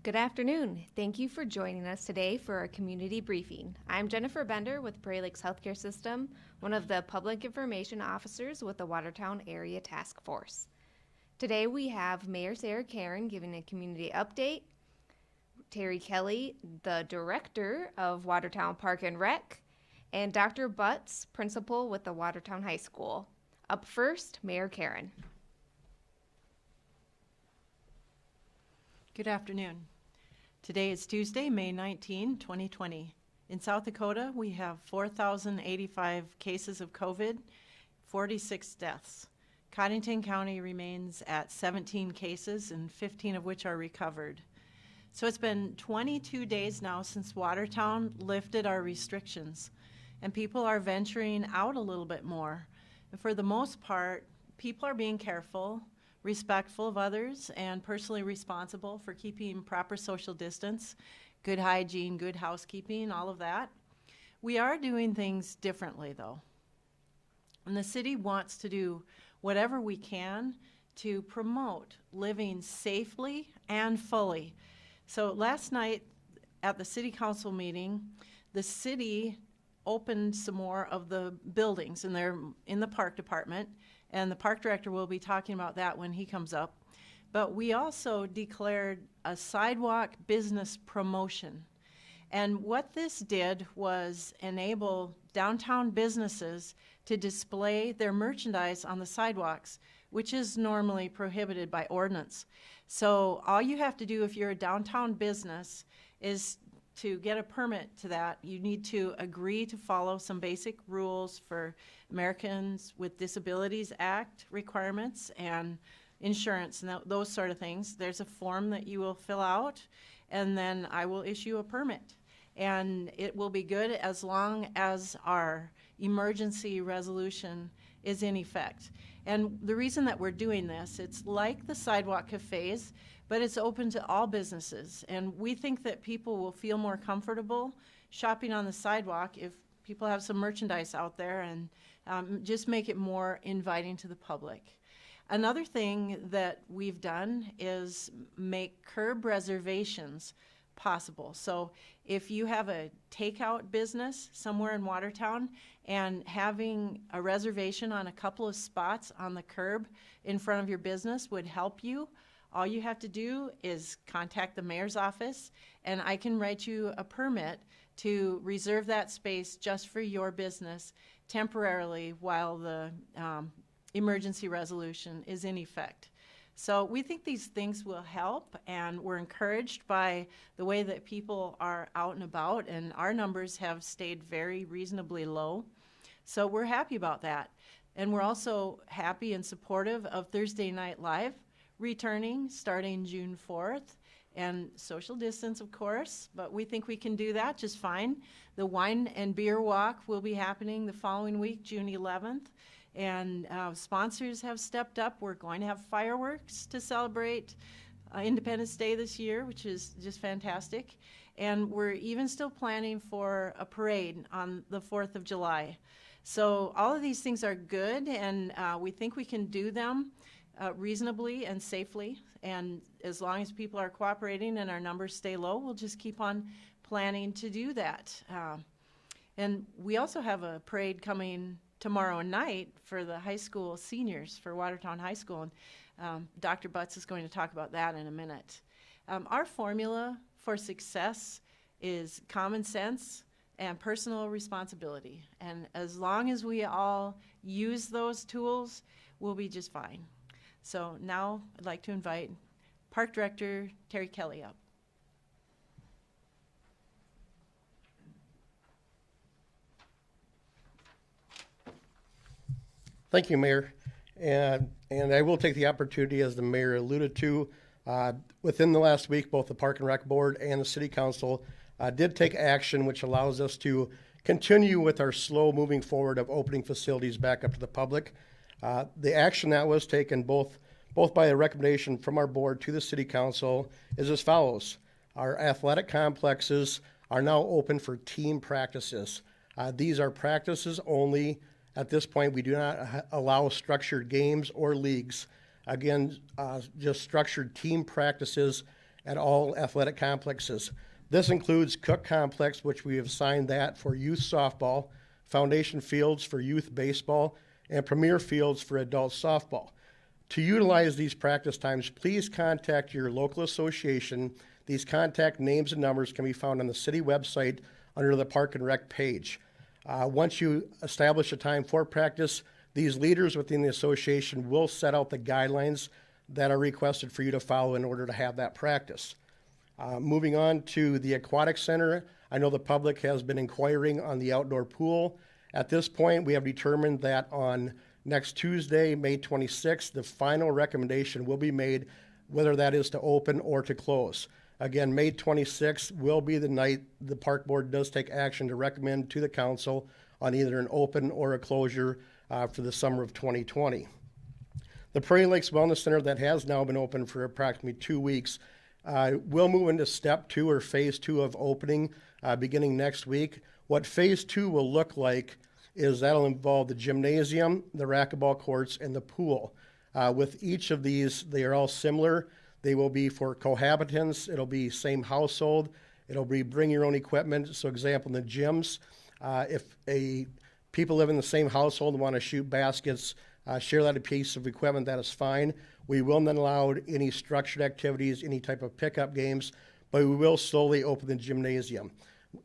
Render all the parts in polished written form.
Good afternoon. Thank you for joining us today for our community briefing. I'm Jennifer Bender with Prairie Lakes Healthcare System, one of the public information officers with the Watertown Area Task Force. Today we have Mayor Sarah Karen giving a community update, Terry Kelly, the director of Watertown Park and Rec, and Dr. Butts, principal with the Watertown High School. Up first, Mayor Karen. Good afternoon. Today is Tuesday, May 19, 2020. In South Dakota, we have 4,085 cases of COVID, 46 deaths. Cottington County remains at 17 cases, and 15 of which are recovered. So it's been 22 days now since Watertown lifted our restrictions, and people are venturing out a little bit more. And for the most part, people are being careful, respectful of others, and personally responsible for keeping proper social distance, good hygiene, good housekeeping, all of that. We are doing things differently, though. And the city wants to do whatever we can to promote living safely and fully. So last night at the city council meeting, the city opened some more of the buildings, and they're in the park department. And the park director will be talking about that when he comes up. But we also declared a sidewalk business promotion. And what this did was enable downtown businesses to display their merchandise on the sidewalks, which is normally prohibited by ordinance. So all you have to do if you're a downtown business is to get a permit to that. You need to agree to follow some basic rules for Americans with Disabilities Act requirements and insurance and those sort of things. There's a form that you will fill out, and then I will issue a permit. And it will be good as long as our emergency resolution is in effect. And the reason that we're doing this, it's like the sidewalk cafes, but it's open to all businesses. And we think that people will feel more comfortable shopping on the sidewalk if people have some merchandise out there, and just make it more inviting to the public. Another thing that we've done is make curb reservations possible. So if you have a takeout business somewhere in Watertown and having a reservation on a couple of spots on the curb in front of your business would help you, all you have to do is contact the mayor's office, and I can write you a permit to reserve that space just for your business temporarily while the emergency resolution is in effect. So we think these things will help, and we're encouraged by the way that people are out and about, and our numbers have stayed very reasonably low. So we're happy about that. And we're also happy and supportive of Thursday Night Live returning starting June 4th, and social distance, of course, but we think we can do that just fine. The wine and beer walk will be happening the following week, June 11th, and sponsors have stepped up. We're going to have fireworks to celebrate Independence Day this year, which is just fantastic, and we're even still planning for a parade on the 4th of July. So all of these things are good, and we think we can do them reasonably and safely, and as long as people are cooperating and our numbers stay low, we'll just keep on planning to do that. And we also have a parade coming tomorrow night for the high school seniors for Watertown High School, and Dr. Butts is going to talk about that in a minute. Our formula for success is common sense and personal responsibility, and as long as we all use those tools, we'll be just fine. So now I'd like to invite Park Director Terry Kelly up. Thank you, Mayor. And I will take the opportunity, as the Mayor alluded to, within the last week, both the Park and Rec Board and the City Council did take action which allows us to continue with our slow moving forward of opening facilities back up to the public. The action that was taken both by a recommendation from our board to the City Council is as follows. Our athletic complexes are now open for team practices. These are practices only. At this point, we do not allow structured games or leagues. Again, just structured team practices at all athletic complexes. This includes Cook Complex, which we have assigned that for youth softball, Foundation Fields for youth baseball, and Premier Fields for adult softball. To utilize these practice times, please contact your local association. These contact names and numbers can be found on the city website under the Park and Rec page. Once you establish a time for practice, these leaders within the association will set out the guidelines that are requested for you to follow in order to have that practice. Moving on to the Aquatic Center, I know the public has been inquiring on the outdoor pool. At this point, we have determined that on next Tuesday, May 26th, the final recommendation will be made, whether that is to open or to close. Again, May 26th will be the night the park board does take action to recommend to the council on either an open or a closure for the summer of 2020. The Prairie Lakes Wellness Center, that has now been open for approximately 2 weeks, will move into step 2 or phase 2 of opening beginning next week. What phase 2 will look like is that'll involve the gymnasium, the racquetball courts, and the pool. With each of these, they are all similar. They will be for cohabitants. It'll be same household. It'll be bring your own equipment. So example, in the gyms, if people live in the same household and want to shoot baskets, share that a piece of equipment, that is fine. We will not allow any structured activities, any type of pickup games, but we will slowly open the gymnasium.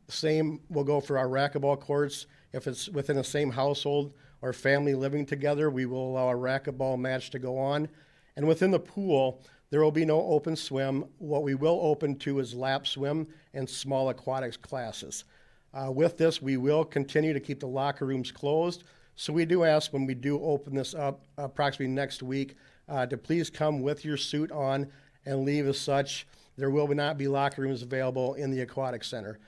Same will go for our racquetball courts. If it's within the same household or family living together, we will allow a racquetball match to go on. And within the pool, there will be no open swim. What we will open to is lap swim and small aquatics classes. With this, we will continue to keep the locker rooms closed. So we do ask when we do open this up approximately next week to please come with your suit on and leave as such. There will not be locker rooms available in the Aquatic Center.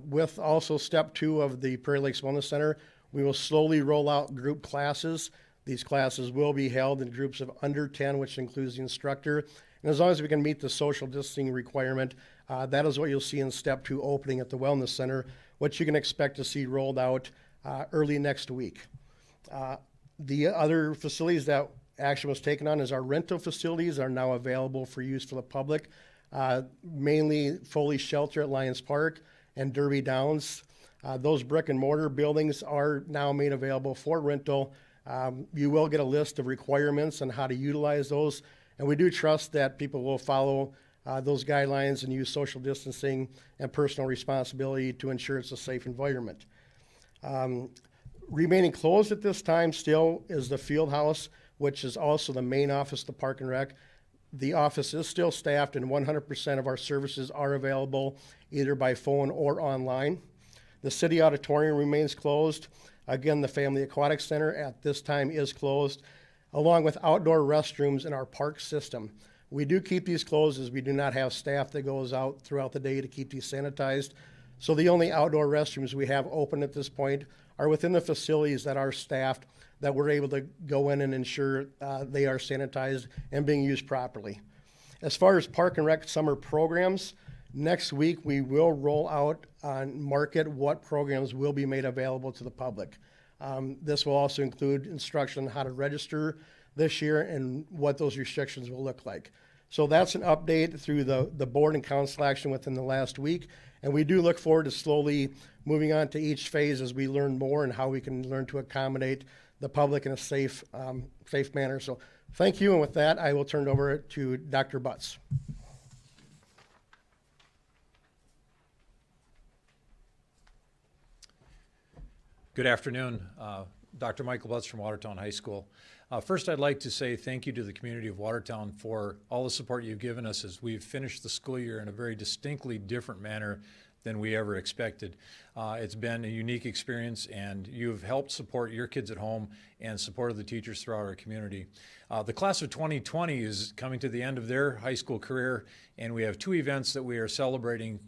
With also step 2 of the Prairie Lakes Wellness Center, we will slowly roll out group classes. These classes will be held in groups of under 10, which includes the instructor. And as long as we can meet the social distancing requirement, that is what you'll see in step 2 opening at the Wellness Center, which you can expect to see rolled out early next week. The other facilities that action was taken on is our rental facilities are now available for use for the public, mainly Foley Shelter at Lions Park and Derby Downs. Those brick and mortar buildings are now made available for rental. You will get a list of requirements on how to utilize those, and we do trust that people will follow those guidelines and use social distancing and personal responsibility to ensure it's a safe environment. Remaining closed at this time still is the field house, which is also the main office of the Park and Rec. The office is still staffed and 100% of our services are available either by phone or online. The city auditorium remains closed. Again, the Family Aquatic Center at this time is closed, along with outdoor restrooms in our park system. We do keep these closed as we do not have staff that goes out throughout the day to keep these sanitized. So the only outdoor restrooms we have open at this point are within the facilities that are staffed, that we're able to go in and ensure they are sanitized and being used properly. As far as Park and Rec summer programs, next week we will roll out on market what programs will be made available to the public. This will also include instruction on how to register this year and what those restrictions will look like. So that's an update through the board and council action within the last week. And we do look forward to slowly moving on to each phase as we learn more and how we can learn to accommodate the public in a safe manner. So thank you. And with that, I will turn it over to Dr. Butts. Good afternoon. Dr. Michael Butts from Watertown High School. First, I'd like to say thank you to the community of Watertown for all the support you've given us as we've finished the school year in a very distinctly different manner than we ever expected. It's been a unique experience, and you've helped support your kids at home and supported the teachers throughout our community. The class of 2020 is coming to the end of their high school career, and we have 2 events that we are celebrating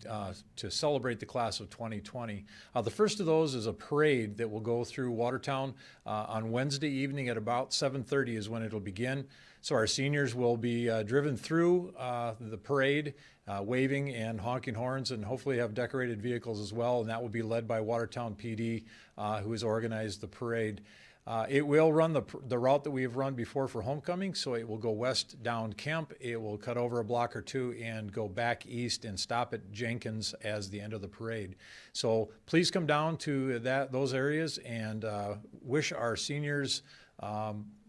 to celebrate the class of 2020. The first of those is a parade that will go through Watertown on Wednesday evening at about 7:30 is when it'll begin. So our seniors will be driven through the parade, waving and honking horns, and hopefully have decorated vehicles as well, and that will be led by Watertown PD, who has organized the parade. It will run the route that we have run before for homecoming, so it will go west down Kemp, it will cut over a block or two and go back east and stop at Jenkins as the end of the parade. So please come down to those areas and wish our seniors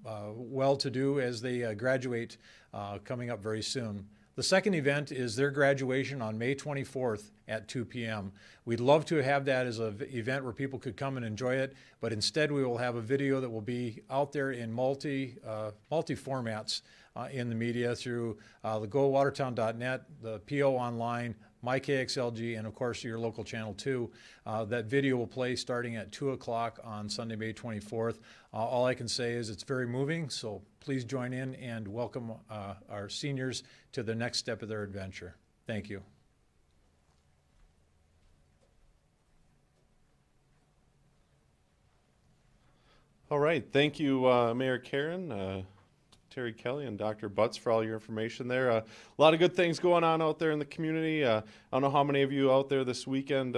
well-to-do as they graduate coming up very soon. The second event is their graduation on May 24th at 2 p.m. We'd love to have that as an event where people could come and enjoy it, but instead we will have a video that will be out there in multi formats in the media through the gowatertown.net, the PO online, MyKXLG, and of course your local channel 2. That video will play starting at 2 o'clock on Sunday, May 24th. All I can say is it's very moving, so please join in and welcome our seniors to the next step of their adventure. Thank you. All right, thank you, Mayor Karen, Terry Kelly, and Dr. Butts for all your information there. A lot of good things going on out there in the community. I don't know how many of you out there this weekend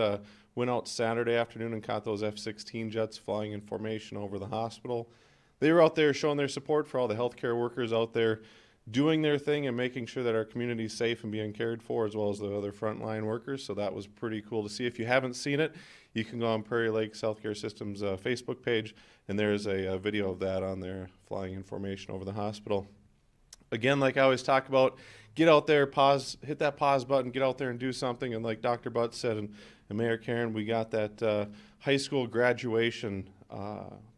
went out Saturday afternoon and caught those F-16 jets flying in formation over the hospital. They were out there showing their support for all the healthcare workers out there doing their thing and making sure that our community is safe and being cared for, as well as the other frontline workers. So that was pretty cool to see. If you haven't seen it, you can go on Prairie Lakes Healthcare Systems Facebook page, and there's a video of that on there flying in formation over the hospital. Again, like I always talk about, get out there, pause, hit that pause button, get out there and do something. And like Dr. Butts said, and Mayor Karen, we got that high school graduation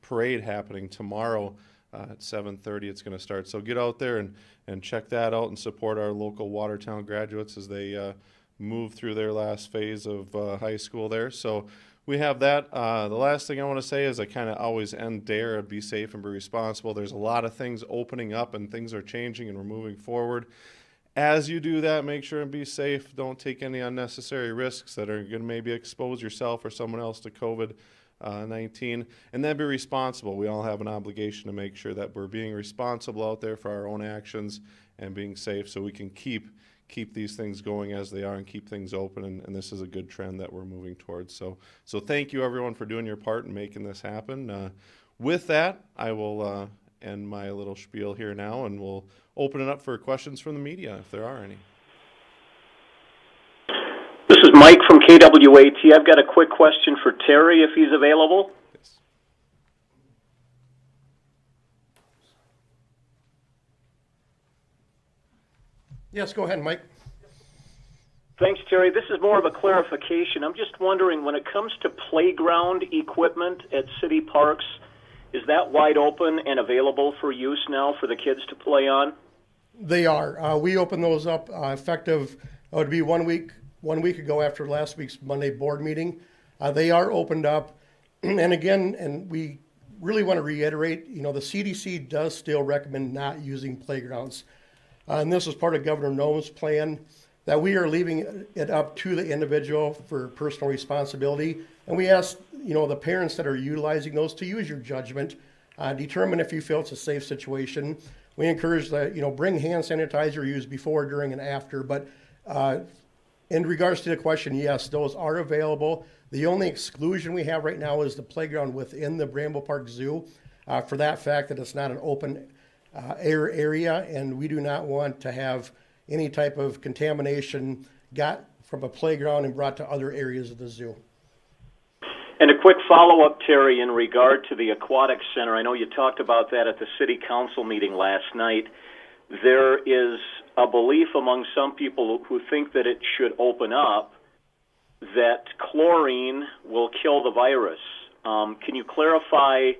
parade happening tomorrow at 7:30. It's going to start. So get out there and check that out and support our local Watertown graduates as they move through their last phase of high school there. So we have that. The last thing I want to say is I kind of always end DARE, be safe and be responsible. There's a lot of things opening up and things are changing and we're moving forward. As you do that, make sure and be safe. Don't take any unnecessary risks that are going to maybe expose yourself or someone else to COVID-19. And then be responsible. We all have an obligation to make sure that we're being responsible out there for our own actions and being safe so we can keep these things going as they are and keep things open, and this is a good trend that we're moving towards. So thank you everyone for doing your part and making this happen. With that, I will end my little spiel here now, and we'll open it up for questions from the media if there are any. This is Mike from KWAT. I've got a quick question for Terry if he's available. Yes. Yes, go ahead, Mike. Thanks, Terry. This is more of a clarification. I'm just wondering, when it comes to playground equipment at city parks, is that wide open and available for use now for the kids to play on? They are. We opened those up effective, it would be 1 week ago after last week's Monday board meeting. They are opened up. And again, and we really want to reiterate, the CDC does still recommend not using playgrounds. And this is part of Governor Noem's plan that we are leaving it up to the individual for personal responsibility. And we ask, the parents that are utilizing those to use your judgment, determine if you feel it's a safe situation. We encourage that, bring hand sanitizer used before, during, and after. But in regards to the question, yes, those are available. The only exclusion we have right now is the playground within the Bramble Park Zoo for that fact that it's not an open air area, and we do not want to have any type of contamination got from a playground and brought to other areas of the zoo. And a quick follow-up, Terry, in regard to the aquatic center. I know you talked about that at the city council meeting last night. There is a belief among some people who think that it should open up that chlorine will kill the virus. Can you clarify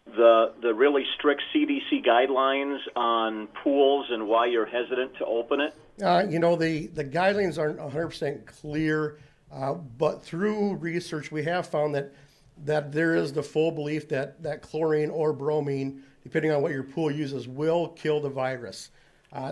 the really strict CDC guidelines on pools and why you're hesitant to open it? The guidelines aren't 100% clear, but through research we have found that there is the full belief that chlorine or bromine, depending on what your pool uses, will kill the virus.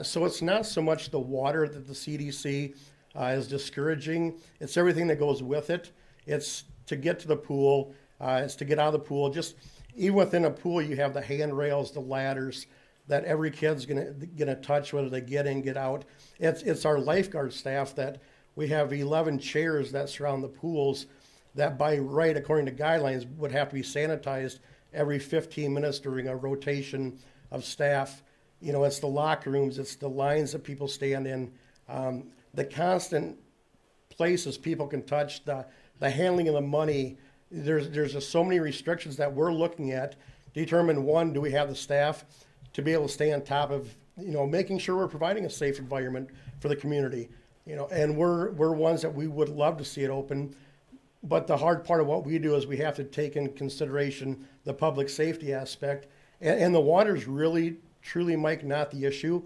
So it's not so much the water that the CDC is discouraging, it's everything that goes with it. It's to get to the pool, it's to get out of the pool. Just even within a pool, you have the handrails, the ladders that every kid's gonna touch, whether they get in, get out. It's our lifeguard staff that we have 11 chairs that surround the pools that by right, according to guidelines, would have to be sanitized every 15 minutes during a rotation of staff. You know, it's the locker rooms, it's the lines that people stand in, the constant places people can touch, the handling of the money. There's just so many restrictions that we're looking at to determine, one, do we have the staff to be able to stay on top of, you know, making sure we're providing a safe environment for the community, you know, and we're ones that we would love to see it open. But the hard part of what we do is we have to take in consideration the public safety aspect, and the water's really, truly, Mike, not the issue.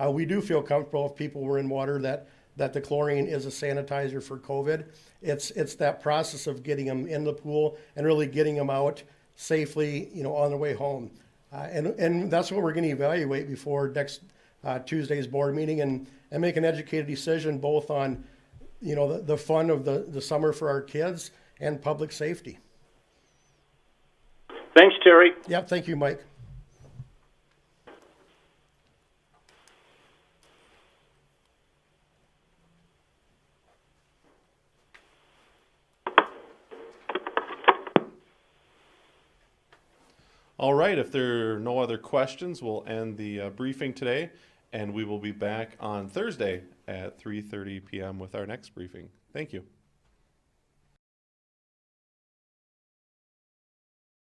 We do feel comfortable if people were in water that the chlorine is a sanitizer for COVID. It's that process of getting them in the pool and really getting them out safely, you know, on their way home. And that's what we're going to evaluate before next Tuesday's board meeting and make an educated decision both on, you know, the fun of the summer for our kids and public safety. Thanks, Terry. Yeah, thank you, Mike. All right, if there are no other questions, we'll end the briefing today, and we will be back on Thursday at 3:30 p.m. with our next briefing. Thank you.